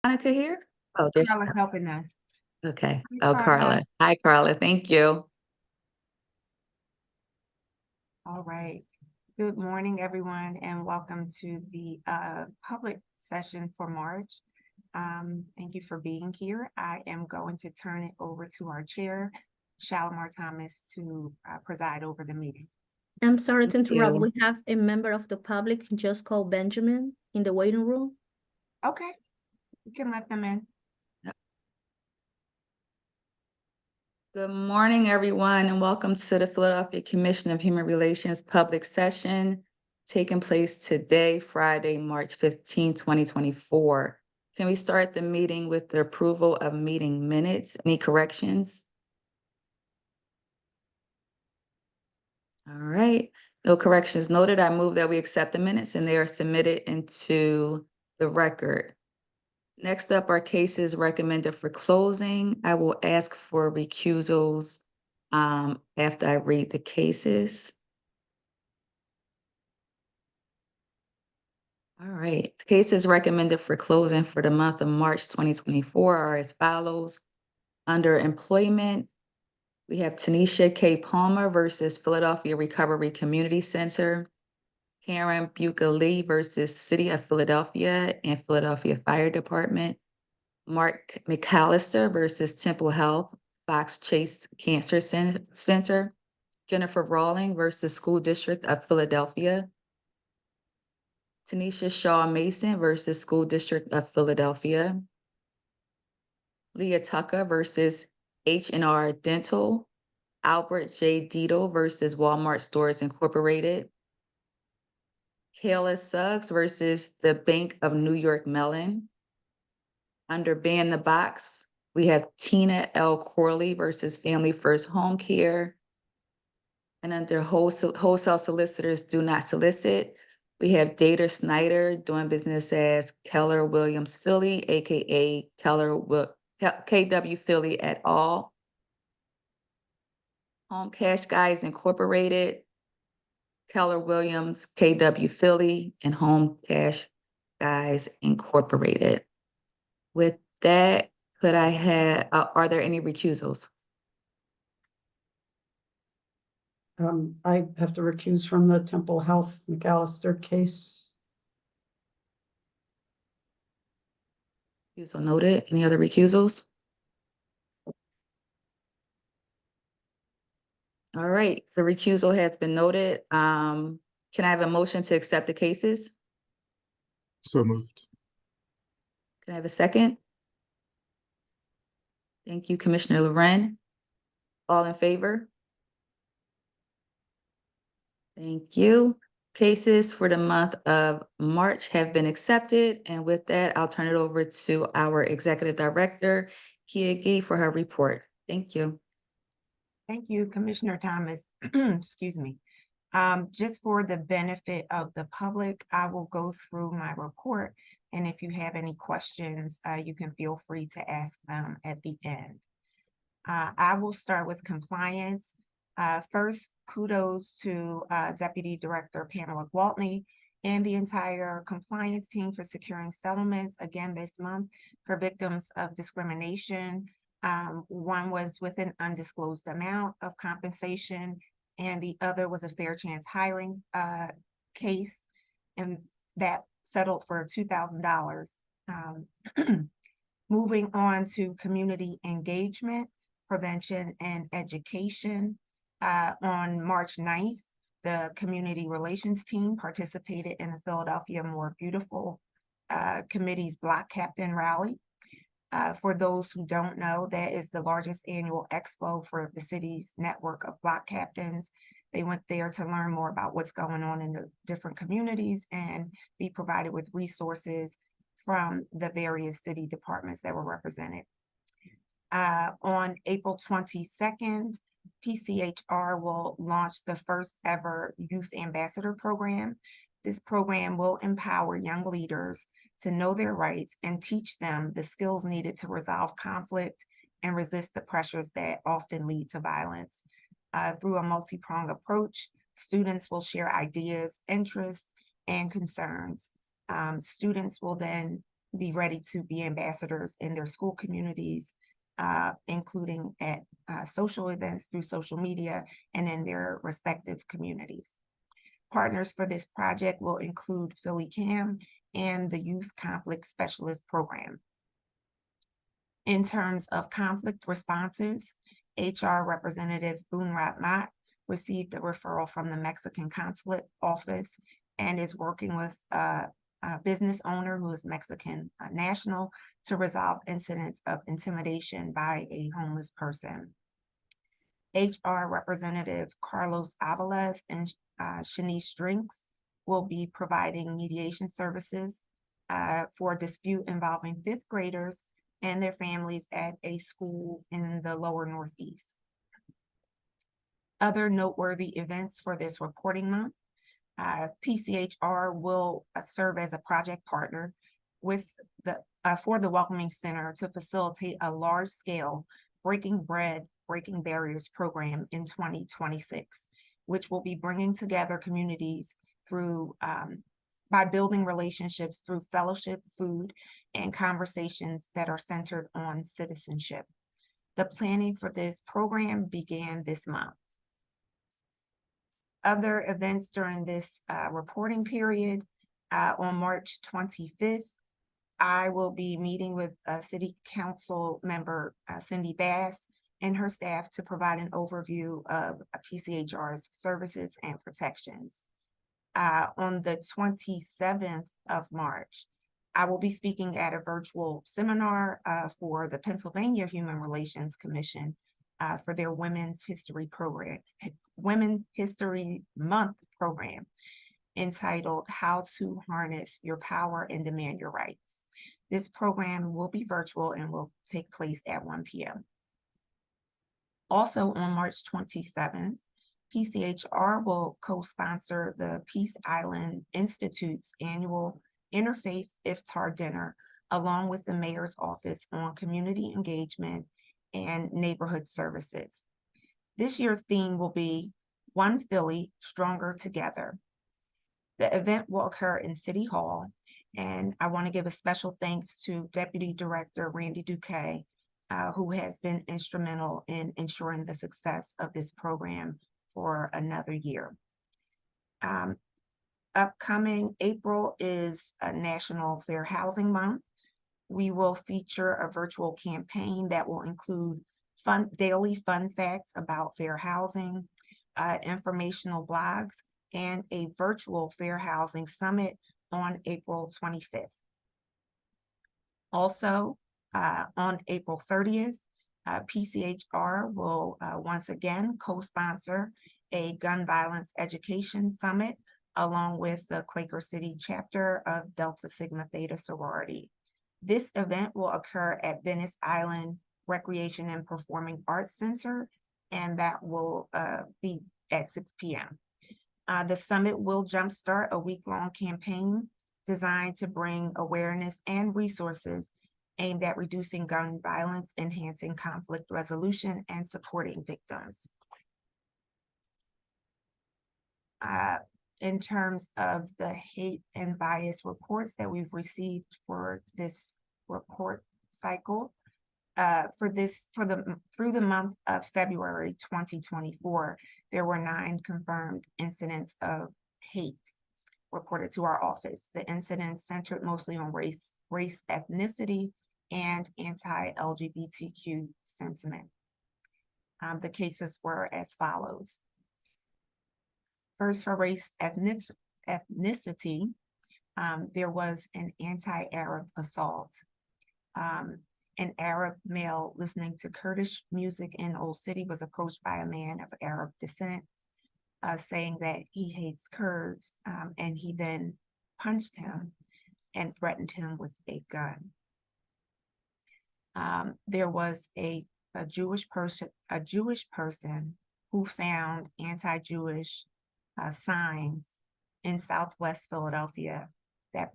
Monica here? Oh, there she Carla's helping us. okay. Hi, Oh, Carla. Carla. Hi, Carla. Thank you. All right. Good morning, everyone, and welcome to the public session for March. Thank you for being here. I am going to turn it over to our chair, Shalimar Thomas, to preside over the meeting. I'm sorry to Thank interrupt. you. We have a member of the public just called Benjamin in the waiting room. Okay, you can let them in. Good morning, everyone, and welcome to the Philadelphia Commission of Human Relations public session taking place today, Friday, March 15, 2024. Can we start the meeting with the approval of meeting minutes? Any corrections? All right, no corrections noted. I move that we accept the minutes and they are submitted into the record. Next up are cases recommended for closing. I will ask for recusals after I read the cases. All right, the cases recommended for closing for the month of March 2024 are as follows. Under employment, we have Tanisha K. Palmer versus Philadelphia Recovery Community Center, Karen Buca Lee versus City of Philadelphia and Philadelphia Fire Department, Mark McAllister versus Temple Health, Fox Chase Cancer Center, Jennifer Rawling versus School District of Philadelphia, Tanisha Shaw Mason versus School District of Philadelphia, Leah Tucker versus H&R Dental, Albert J. Dito versus Walmart Stores Incorporated, Kayla Suggs versus the Bank of New York Mellon. Under Ban the Box, we have Tina L. Corley versus Family First Home Care. And under Wholesale Solicitors Do Not Solicit, we have Data Snyder doing business as Keller Williams Philly, AKA KW Philly et al. Home Cash Guys Incorporated, Keller Williams, KW Philly, and Home Cash Guys Incorporated. With that, could I have, are there any recusals? I have to recuse from the Temple Health McAllister case. Recusal noted. Any other recusals? All right, the recusal has been noted. Can I have a motion to accept the cases? So moved. Can I have a second? Thank you, Commissioner Loren. All in favor? Thank you. Cases for the month of March have been accepted. And with that, I'll turn it over to our Executive Director, Kia Gee, for her report. Thank you. Thank you, Commissioner Thomas. Excuse me. Just for the benefit of the public, I will go through my report. And if you have any questions, you can feel free to ask them at the end. I will start with compliance. First, kudos to Deputy Director Pamela Gwaltney and the entire compliance team for securing settlements again this month for victims of discrimination. One was with an undisclosed amount of compensation, and the other was a fair chance hiring case, and that settled for $2,000. Moving on to community engagement, prevention, and education. On March 9th, the community relations team participated in the Philadelphia More Beautiful Committee's Block Captain Rally. For those who don't know, that is the largest annual expo for the city's network of block captains. They went there to learn more about what's going on in the different communities and be provided with resources from the various city departments that were represented. On April 22nd, PCHR will launch the first ever Youth Ambassador Program. This program will empower young leaders to know their rights and teach them the skills needed to resolve conflict and resist the pressures that often lead to violence. Through a multi-pronged approach, students will share ideas, interests, and concerns. Students will then be ready to be ambassadors in their school communities, including at social events through social media and in their respective communities. Partners for this project will include Philly CAM and the Youth Conflict Specialist Program. In terms of conflict responses, HR Representative Boonrat Mott received a referral from the Mexican Consulate Office and is working with a business owner who is Mexican national to resolve incidents of intimidation by a homeless person. HR Representative Carlos Avalos and Shanice Drinks will be providing mediation services for a dispute involving fifth graders and their families at a school in the lower Northeast. Other noteworthy events for this reporting month. PCHR will serve as a project partner with for the Welcoming Center to facilitate a large-scale Breaking Bread, Breaking Barriers program in 2026, which will be bringing together communities through by building relationships through fellowship, food, and conversations that are centered on citizenship. The planning for this program began this month. Other events during this reporting period, on March 25th, I will be meeting with City Council member Cindy Bass and her staff to provide an overview of PCHR's services and protections. On the 27th of March, I will be speaking at a virtual seminar for the Pennsylvania Human Relations Commission for their Women's History program, Women History Month program, entitled How to Harness Your Power and Demand Your Rights. This program will be virtual and will take place at 1 p.m. Also on March 27th, PCHR will co-sponsor the Peace Island Institute's annual Interfaith Iftar Dinner, along with the Mayor's Office on Community Engagement and Neighborhood Services. This year's theme will be One Philly, Stronger Together. The event will occur in City Hall, and I want to give a special thanks to Deputy Director Randy Duque, who has been instrumental in ensuring the success of this program for another year. Upcoming April is a National Fair Housing Month. We will feature a virtual campaign that will include daily fun facts about fair housing, informational blogs, and a virtual fair housing summit on April 25th. Also, on April 30th, PCHR will once again co-sponsor a gun violence education summit along with the Quaker City chapter of Delta Sigma Theta sorority. This event will occur at Venice Island Recreation and Performing Arts Center, and that will be at 6 p.m. The summit will jumpstart a week-long campaign designed to bring awareness and resources aimed at reducing gun violence, enhancing conflict resolution, and supporting victims. In terms of the hate and bias reports that we've received for this report cycle, through the month of February 2024, there were 9 confirmed incidents of hate reported to our office. The incidents centered mostly on race, ethnicity, and anti-LGBTQ sentiment. The cases were as follows. First, for race ethnicity, there was an anti-Arab assault. An Arab male listening to Kurdish music in Old City was approached by a man of Arab descent, saying that he hates Kurds, and he then punched him and threatened him with a gun. There was a Jewish person who found anti-Jewish signs in Southwest Philadelphia. That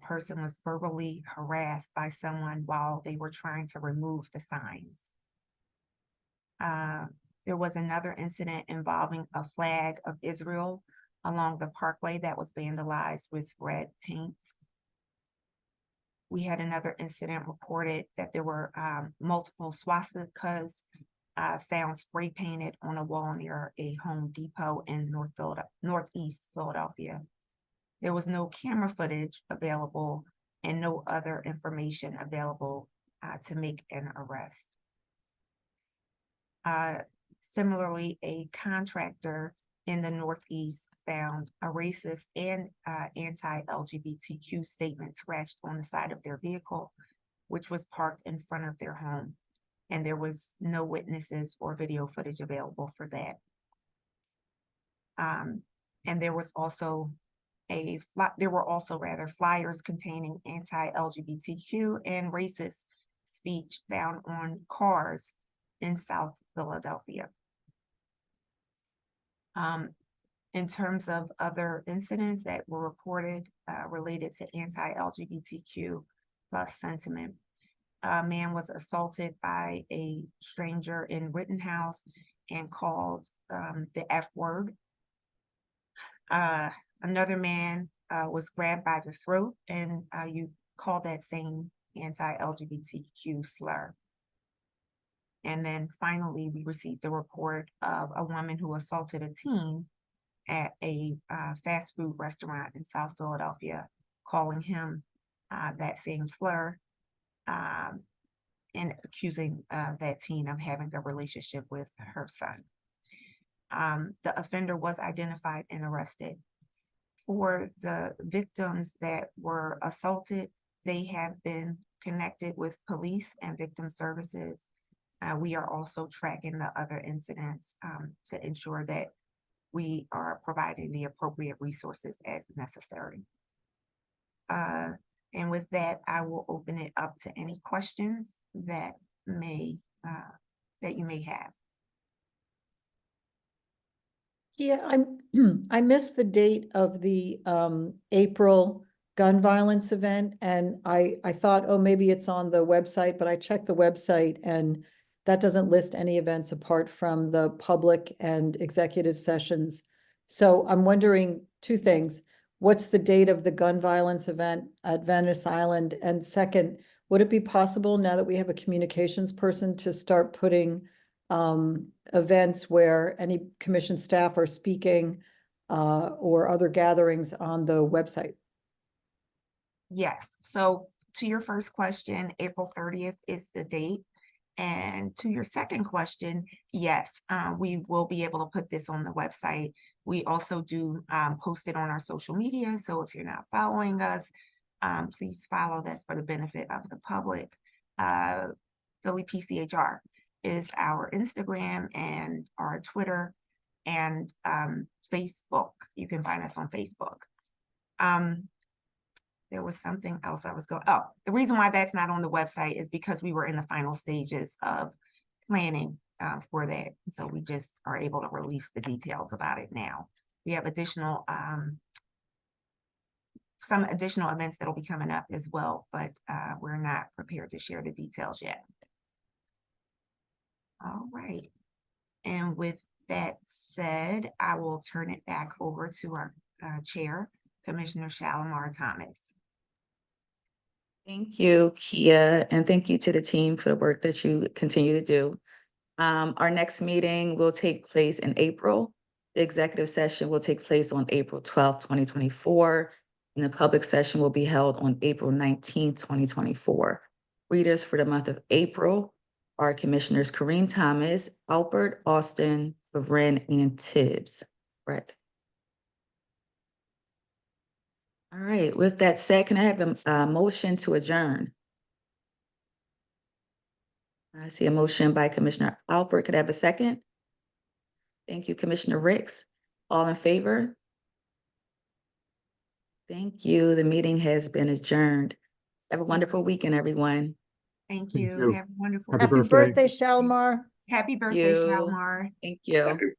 person was verbally harassed by someone while they were trying to remove the signs. There was another incident involving a flag of Israel along the parkway that was vandalized with red paint. We had another incident reported that there were multiple swastikas found spray painted on a wall near a Home Depot in Northeast Philadelphia. There was no camera footage available and no other information available to make an arrest. Similarly, a contractor in the Northeast found a racist and anti-LGBTQ statement scratched on the side of their vehicle, which was parked in front of their home. And there was no witnesses or video footage available for that. And there was also there were also flyers containing anti-LGBTQ and racist speech found on cars in South Philadelphia. In terms of other incidents that were reported related to anti-LGBTQ plus sentiment, a man was assaulted by a stranger in Rittenhouse and called the F word. Another man was grabbed by the throat and you call that same anti-LGBTQ slur. And then finally, we received a report of a woman who assaulted a teen at a fast food restaurant in South Philadelphia, calling him that same slur and accusing that teen of having a relationship with her son. The offender was identified and arrested. For the victims that were assaulted, they have been connected with police and victim services. We are also tracking the other incidents to ensure that we are providing the appropriate resources as necessary. And with that, I will open it up to any questions that you may have. Yeah, I missed the date of the April gun violence event, and I thought, oh, maybe it's on the website, but I checked the website and that doesn't list any events apart from the public and executive sessions. So I'm wondering two things. What's the date of the gun violence event at Venice Island? And second, would it be possible, now that we have a communications person, to start putting events where any commission staff are speaking or other gatherings on the website? Yes, so to your first question, April 30th is the date. And to your second question, yes, we will be able to put this on the website. We also do post it on our social media. So if you're not following us, please follow. That's for the benefit of the public. Philly PCHR is our Instagram and our Twitter and Facebook. You can find us on Facebook. There was something else I was going, oh, the reason why that's not on the website is because we were in the final stages of planning for that. So we just are able to release the details about it now. We have some additional events that'll be coming up as well, but we're not prepared to share the details yet. All right. And with that said, I will turn it back over to our chair, Commissioner Shalimar Thomas. Thank you, Kia, and thank you to the team for the work that you continue to do. Our next meeting will take place in April. The executive session will take place on April 12th, 2024, and the public session will be held on April 19th, 2024. Readers for the month of April are Commissioners Kareem Thomas, Alpert, Austin, Bavrin, and Tibbs. Brett. All right, with that said, can I have a motion to adjourn? I see a motion by Commissioner Alpert. Could I have a second? Thank you, Commissioner Ricks. All in favor? Thank you. The meeting has been adjourned. Have a wonderful weekend, everyone. Thank Thank you. you. Have a wonderful Happy Happy birthday. birthday, Shalimar. Happy birthday, you. Shalimar. Thank you.